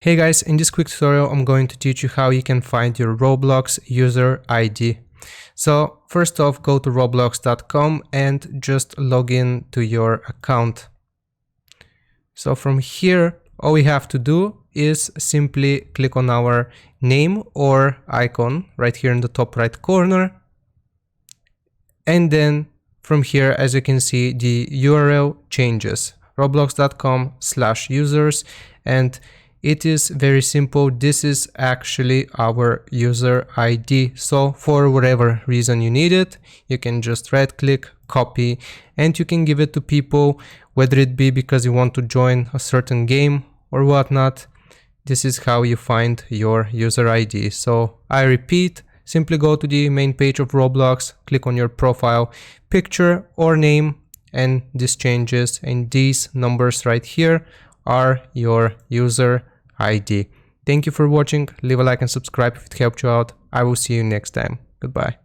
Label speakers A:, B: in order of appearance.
A: Hey guys, in this quick tutorial I'm going to teach you how you can find your Roblox user ID. So first off, go to roblox.com and just log in to your account. So from here, all we have to do is simply click on our name or icon right here in the top right corner. And then from here, as you can see, the URL changes, roblox.com/users, and it is very simple. This is actually our user ID. So for whatever reason you need it, you can just right click, copy, and you can give it to people, whether it be because you want to join a certain game or whatnot. This is how you find your user ID. So I repeat, simply go to the main page of Roblox, click on your profile picture or name, and this changes, and these numbers right here are your user ID. Thank you for watching. Leave a like and subscribe if it helped you out. I will see you next time. Goodbye.